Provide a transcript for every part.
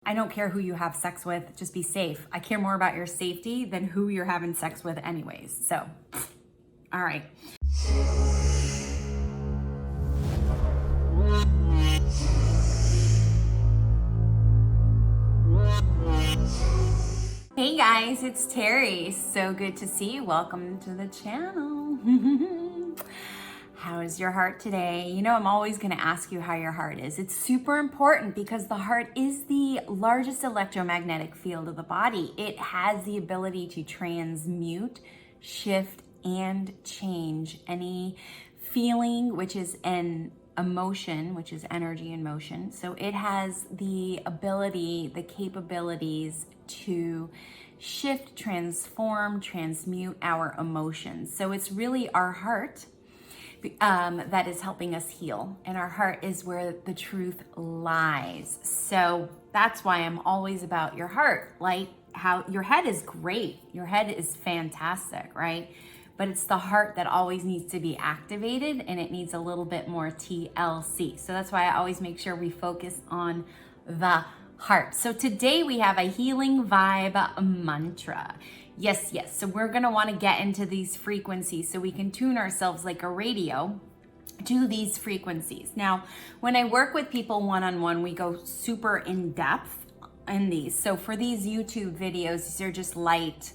I don't care who you have sex with, just be safe. I care more about your safety than who you're having sex with anyways. So, all right. Hey guys, it's Terry. So good to see you. Welcome to the channel. How is your heart today? You know, I'm always going to ask you how your heart is. It's super important because the heart is the largest electromagnetic field of the body. It has the ability to transmute, shift, and change any feeling, which is an emotion, which is energy in motion. So it has the ability, the capabilities to shift, transform, transmute our emotions. So it's really our heart that is helping us heal. And our heart is where the truth lies. So that's why I'm always about your heart. Like how your head is great. Your head is fantastic, right? But it's the heart that always needs to be activated, and it needs a little bit more TLC. So that's why I always make sure we focus on the heart. So today we have a healing vibe mantra. Yes. So we're going to want to get into these frequencies so we can tune ourselves like a radio to these frequencies. Now, when I work with people one-on-one, we go super in depth in these. So for these YouTube videos, these are just light,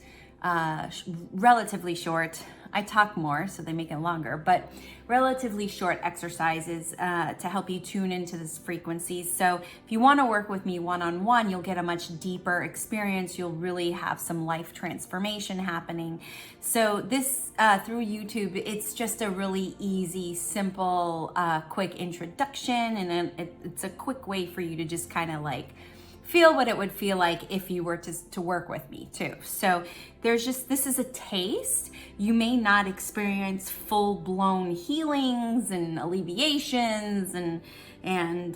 relatively short. I talk more, so they make it longer, but relatively short exercises to help you tune into this frequency. So if you want to work with me one-on-one, you'll get a much deeper experience. You'll really have some life transformation happening. So this, through YouTube, it's just a really easy, simple, quick introduction. And it's a quick way for you to just kind of like feel what it would feel like if you were to work with me too. So this is a taste. You may not experience full-blown healings and alleviations and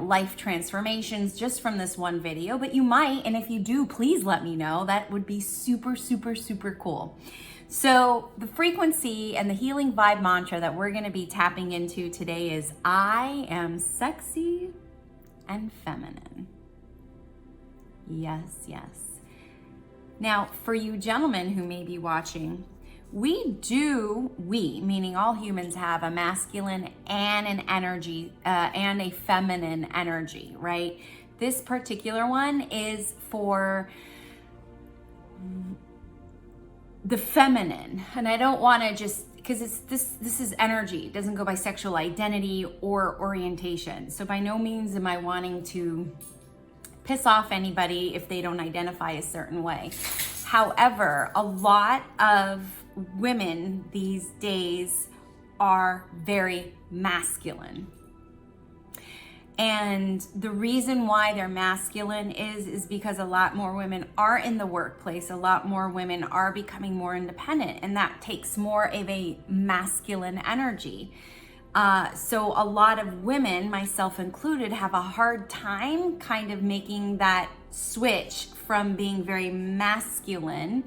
life transformations just from this one video, but you might. And if you do, please let me know. That would be super, super, super cool. So the frequency and the healing vibe mantra that we're going to be tapping into today is I am sexy and feminine. Yes. Now, for you gentlemen who may be watching, we, meaning all humans, have a masculine and an energy, and a feminine energy, right? This particular one is for the feminine. And I don't want to just, because this is energy. It doesn't go by sexual identity or orientation. So by no means am I wanting to piss off anybody if they don't identify a certain way. However, a lot of women these days are very masculine. And the reason why they're masculine is because a lot more women are in the workplace. A lot more women are becoming more independent, and that takes more of a masculine energy. So a lot of women, myself included, have a hard time kind of making that switch from being very masculine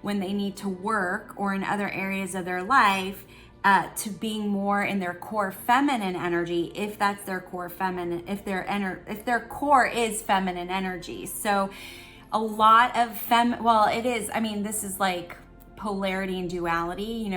when they need to work or in other areas of their life to being more in their core feminine energy, if that's their core feminine, if their core is feminine energy. So a lot of this is like polarity and duality,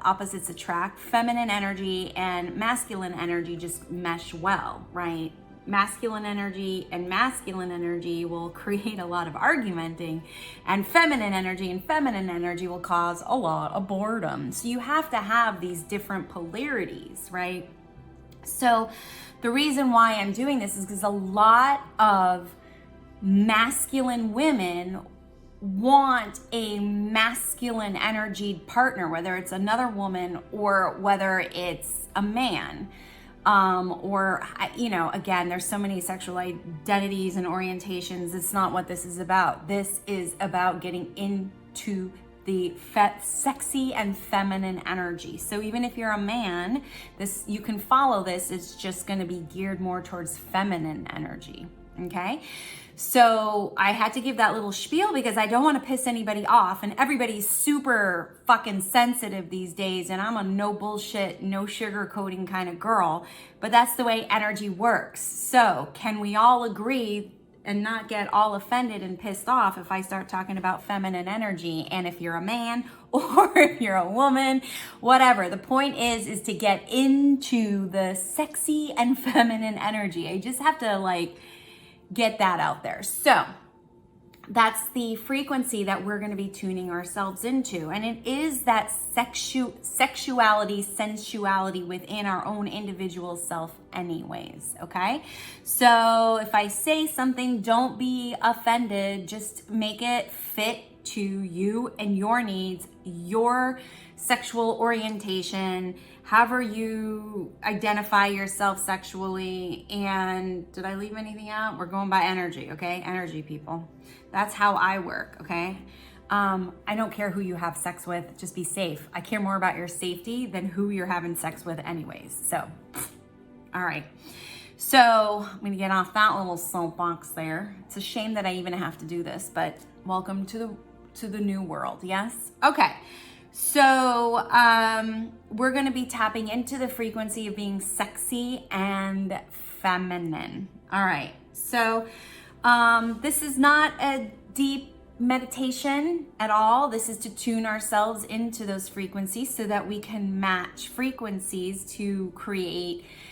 opposites attract. Feminine energy and masculine energy just mesh well, right? Masculine energy and masculine energy will create a lot of argumenting, and feminine energy will cause a lot of boredom. So you have to have these different polarities, right? So the reason why I'm doing this is because a lot of masculine women want a masculine energied partner, whether it's another woman or whether it's a man. Again, there's so many sexual identities and orientations. It's not what this is about. This is about getting into the sexy and feminine energy. So even if you're a man, you can follow this. It's just going to be geared more towards feminine energy. Okay. So I had to give that little spiel because I don't want to piss anybody off, and everybody's super fucking sensitive these days, and I'm a no bullshit, no sugarcoating kind of girl, but that's the way energy works. So can we all agree and not get all offended and pissed off if I start talking about feminine energy? And if you're a man or if you're a woman, whatever, the point is to get into the sexy and feminine energy. I just have to like get that out there. So that's the frequency that we're going to be tuning ourselves into. And it is that sexuality, sensuality within our own individual self anyways, okay? So if I say something, don't be offended. Just make it fit to you and your needs, your sexual orientation, however you identify yourself sexually. And did I leave anything out? We're going by energy, okay? Energy, people. That's how I work, okay? I don't care who you have sex with, just be safe. I care more about your safety than who you're having sex with anyways. So, all right. So I'm gonna get off that little soapbox there. It's a shame that I even have to do this, but welcome to the new world, yes? Okay. So we're going to be tapping into the frequency of being sexy and feminine. All right. So this is not a deep meditation at all. This is to tune ourselves into those frequencies so that we can match frequencies to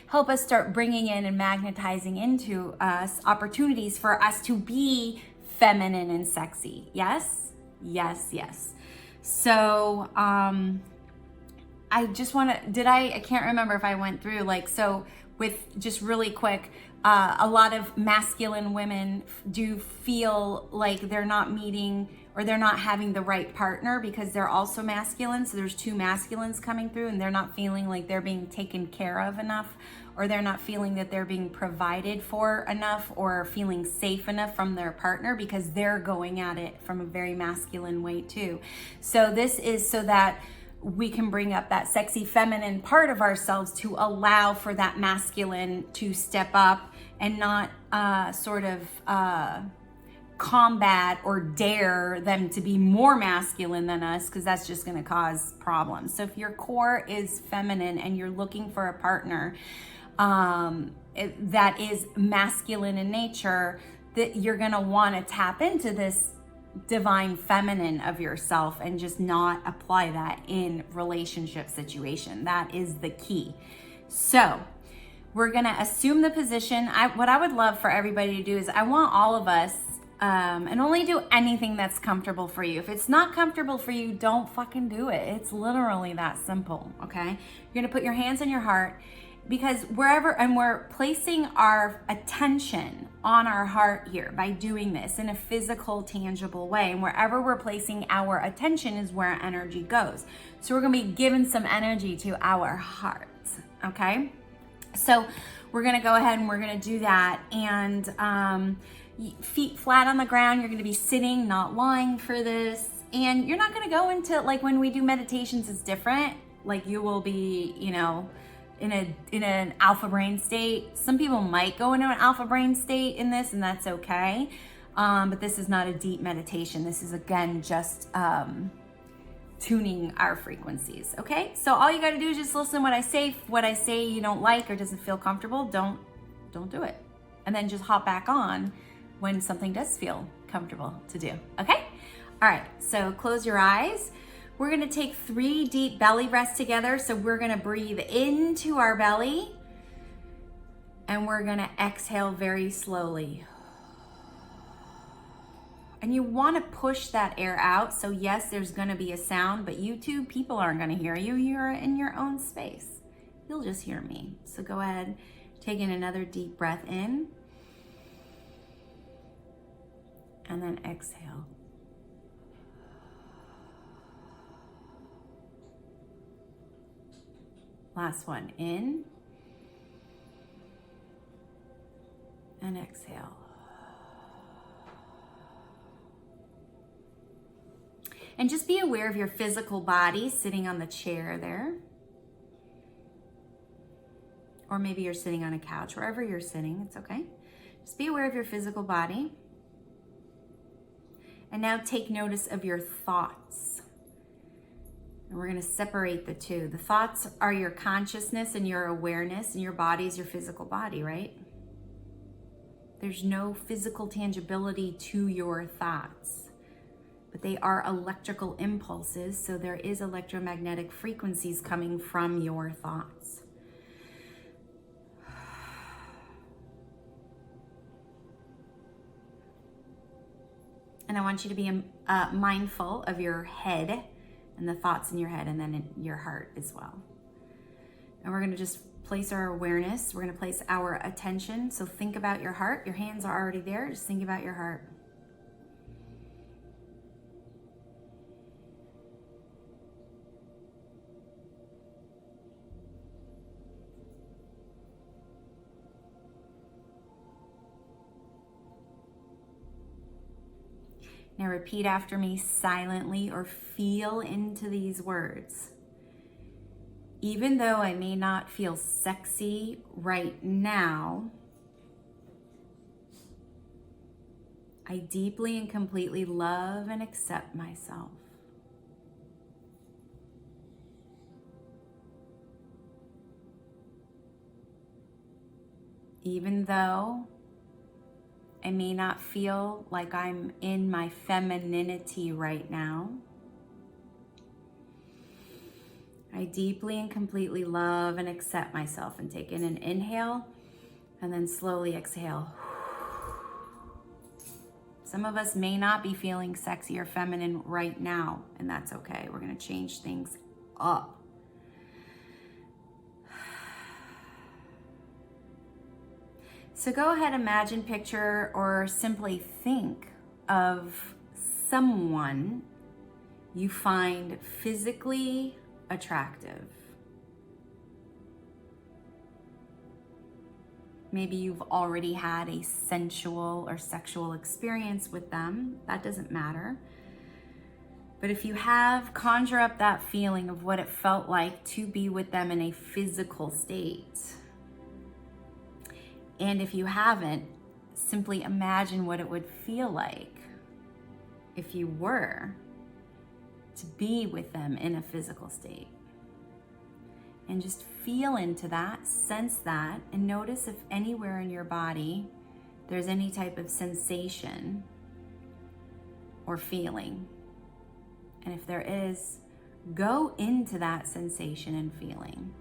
help us start bringing in and magnetizing into us opportunities for us to be feminine and sexy. Yes? Yes, yes. So, I just want to, I can't remember if I went through so with just really quick, a lot of masculine women do feel like they're not meeting or they're not having the right partner because they're also masculine. So there's two masculines coming through and they're not feeling like they're being taken care of enough, or they're not feeling that they're being provided for enough or feeling safe enough from their partner because they're going at it from a very masculine way too. So this is so that we can bring up that sexy feminine part of ourselves to allow for that masculine to step up and not combat or dare them to be more masculine than us, because that's just going to cause problems. So if your core is feminine and you're looking for a partner that is masculine in nature, that you're going to want to tap into this divine feminine of yourself and just not apply that in relationship situation. That is the key. So we're going to assume the position. What I would love for everybody to do is I want all of us and only do anything that's comfortable for you. If it's not comfortable for you, don't fucking do it. It's literally that simple, okay? You're going to put your hands on your heart, because we're placing our attention on our heart here by doing this in a physical, tangible way. And wherever we're placing our attention is where our energy goes. So we're going to be giving some energy to our hearts, okay? So we're going to go ahead and we're going to do that. And feet flat on the ground. You're going to be sitting, not lying for this. And you're not going to go into, when we do meditations, it's different. You will be, in an alpha brain state. Some people might go into an alpha brain state in this, and that's okay. But this is not a deep meditation. This is, again, just tuning our frequencies, okay? So all you got to do is just listen what I say. If what I say you don't like or doesn't feel comfortable, don't do it. And then just hop back on when something does feel comfortable to do, okay? All right, so close your eyes. We're gonna take 3 deep belly breaths together. So we're gonna breathe into our belly and we're gonna exhale very slowly. And you wanna push that air out. So yes, there's gonna be a sound, but you two people aren't gonna hear you. You're in your own space. You'll just hear me. So go ahead, take in another deep breath in. And then exhale. Last one, in and exhale. And just be aware of your physical body sitting on the chair there. Or maybe you're sitting on a couch, wherever you're sitting, it's okay. Just be aware of your physical body. And now take notice of your thoughts. And we're going to separate the two. The thoughts are your consciousness and your awareness, and your body is your physical body, right? There's no physical tangibility to your thoughts, but they are electrical impulses, so there is electromagnetic frequencies coming from your thoughts. And I want you to be mindful of your head and the thoughts in your head, and then in your heart as well. And we're going to just place our awareness. We're going to place our attention. So think about your heart. Your hands are already there. Just think about your heart. Now repeat after me silently, or feel into these words. Even though I may not feel sexy right now, I deeply and completely love and accept myself. Even though I may not feel like I'm in my femininity right now, I deeply and completely love and accept myself. And take in an inhale and then slowly exhale. Some of us may not be feeling sexy or feminine right now, and that's okay. We're going to change things up. So go ahead, imagine, picture, or simply think of someone you find physically attractive. Maybe you've already had a sensual or sexual experience with them. That doesn't matter. But if you have, conjure up that feeling of what it felt like to be with them in a physical state. And if you haven't, simply imagine what it would feel like if you were to be with them in a physical state. And just feel into that, sense that, and notice if anywhere in your body there's any type of sensation or feeling. And if there is, go into that sensation and feeling.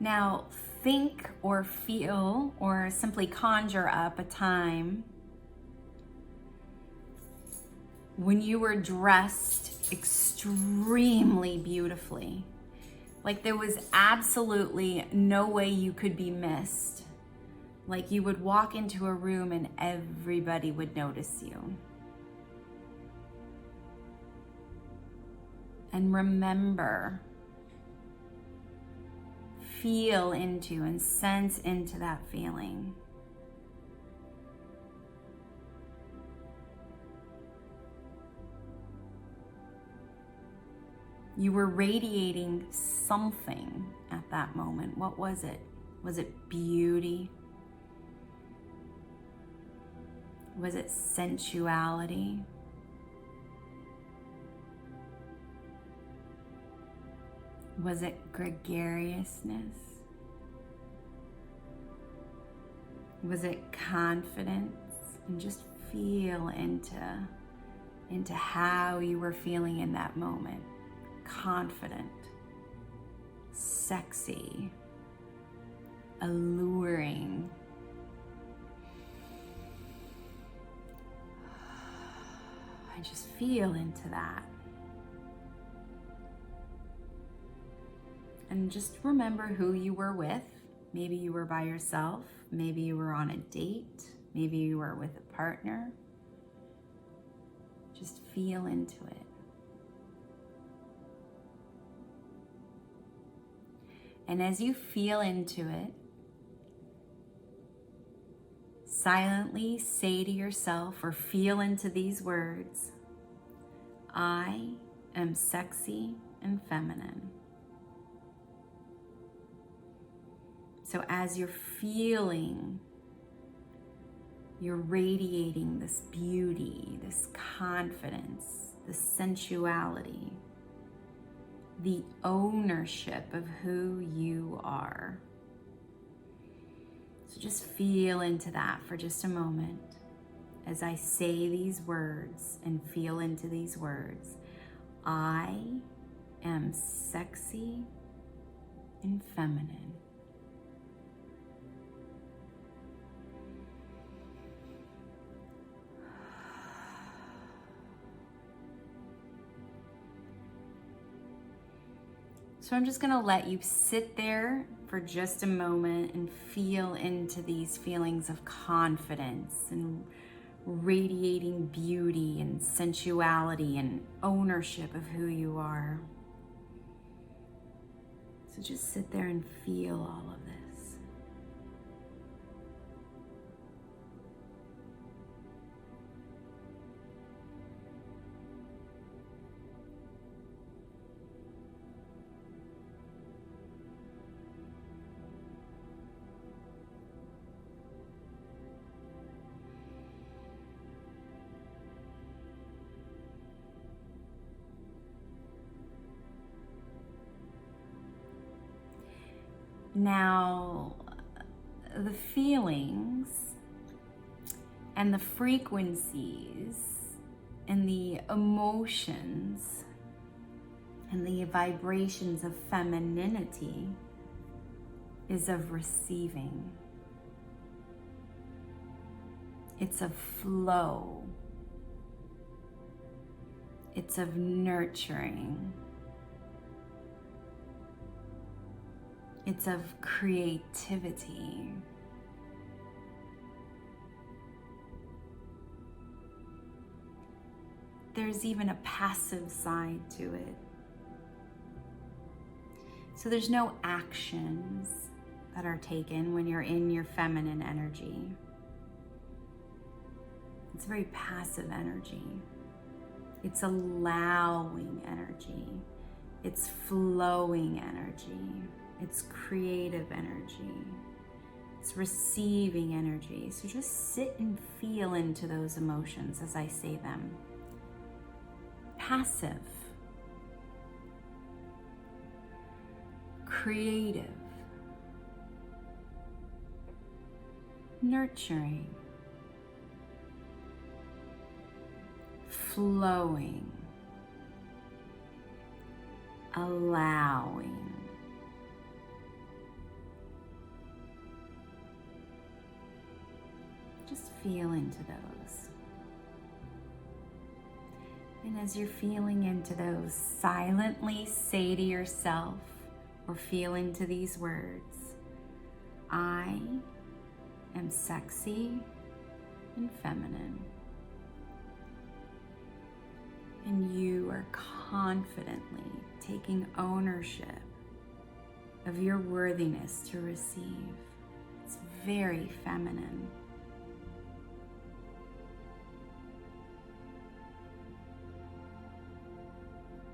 Now, think or feel or simply conjure up a time when you were dressed extremely beautifully. Like there was absolutely no way you could be missed. Like you would walk into a room and everybody would notice you. And remember, feel into and sense into that feeling. You were radiating something at that moment. What was it? Was it beauty? Was it sensuality? Was it gregariousness? Was it confidence? And just feel into how you were feeling in that moment. Confident, sexy, alluring. And just feel into that. And just remember who you were with. Maybe you were by yourself. Maybe you were on a date. Maybe you were with a partner. Just feel into it. And as you feel into it, silently say to yourself or feel into these words, I am sexy and feminine. So as you're feeling, you're radiating this beauty, this confidence, this sensuality, the ownership of who you are. So just feel into that for just a moment as I say these words and feel into these words. I am sexy and feminine. So I'm just going to let you sit there for just a moment and feel into these feelings of confidence and radiating beauty and sensuality and ownership of who you are. So just sit there and feel all of this. Now, the feelings and the frequencies and the emotions and the vibrations of femininity is of receiving. It's of flow. It's of nurturing. It's of creativity. There's even a passive side to it. So there's no actions that are taken when you're in your feminine energy. It's very passive energy. It's allowing energy. It's flowing energy. It's creative energy. It's receiving energy. So just sit and feel into those emotions as I say them. Passive. Creative. Nurturing. Flowing. Allowing. Just feel into those. And as you're feeling into those, silently say to yourself or feel into these words, I am sexy and feminine. And you are confidently taking ownership of your worthiness to receive. It's very feminine.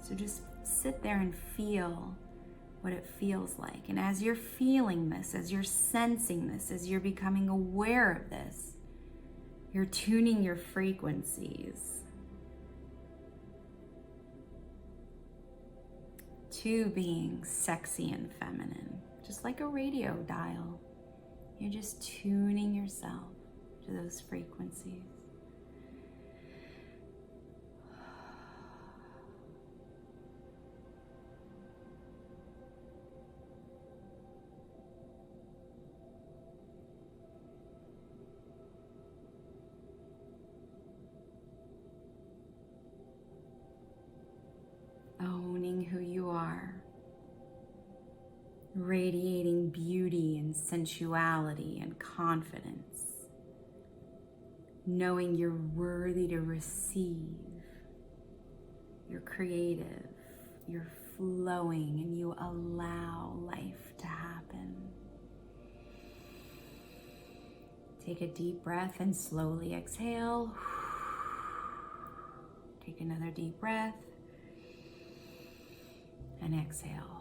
So just sit there and feel what it feels like. And as you're feeling this, as you're sensing this, as you're becoming aware of this, you're tuning your frequencies to being sexy and feminine, just like a radio dial. You're just tuning yourself to those frequencies. Owning who you are, radiating beauty and sensuality and confidence, knowing you're worthy to receive, you're creative, you're flowing, and you allow life to happen. Take a deep breath and slowly exhale. Take another deep breath and exhale.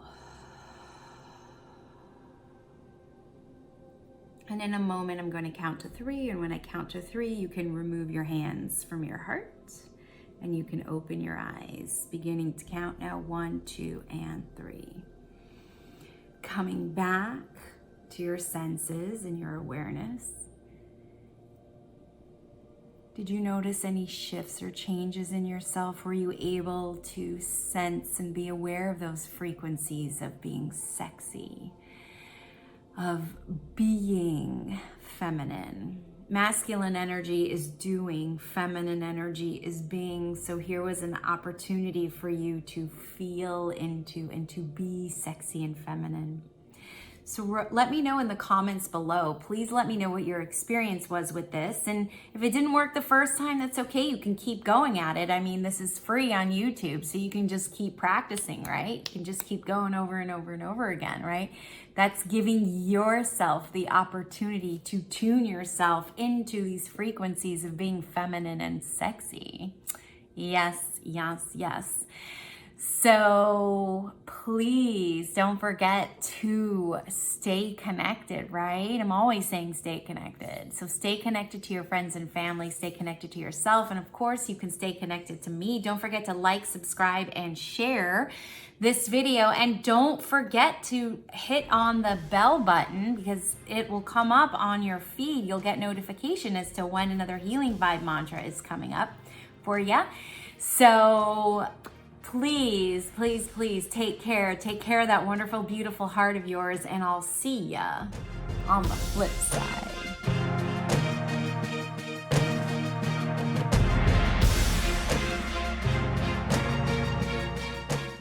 And in a moment, I'm going to count to 3. And when I count to 3, you can remove your hands from your heart and you can open your eyes. Beginning to count now, 1, 2, and 3. Coming back to your senses and your awareness. Did you notice any shifts or changes in yourself? Were you able to sense and be aware of those frequencies of being sexy, of being feminine? Masculine energy is doing, feminine energy is being. So here was an opportunity for you to feel into and to be sexy and feminine. So let me know in the comments below. Please let me know what your experience was with this. And if it didn't work the first time, that's okay. You can keep going at it. I mean, this is free on YouTube, so you can just keep practicing, right? You can just keep going over and over and over again, right? That's giving yourself the opportunity to tune yourself into these frequencies of being feminine and sexy. Yes, yes, yes. So please don't forget to stay connected, right? I'm always saying stay connected. So stay connected to your friends and family, stay connected to yourself, and of course you can stay connected to me. Don't forget to like, subscribe, and share this video, and don't forget to hit on the bell button because it will come up on your feed. You'll get notification as to when another healing vibe mantra is coming up for you. So please, please, please take care. Take care of that wonderful, beautiful heart of yours, and I'll see ya on the flip side.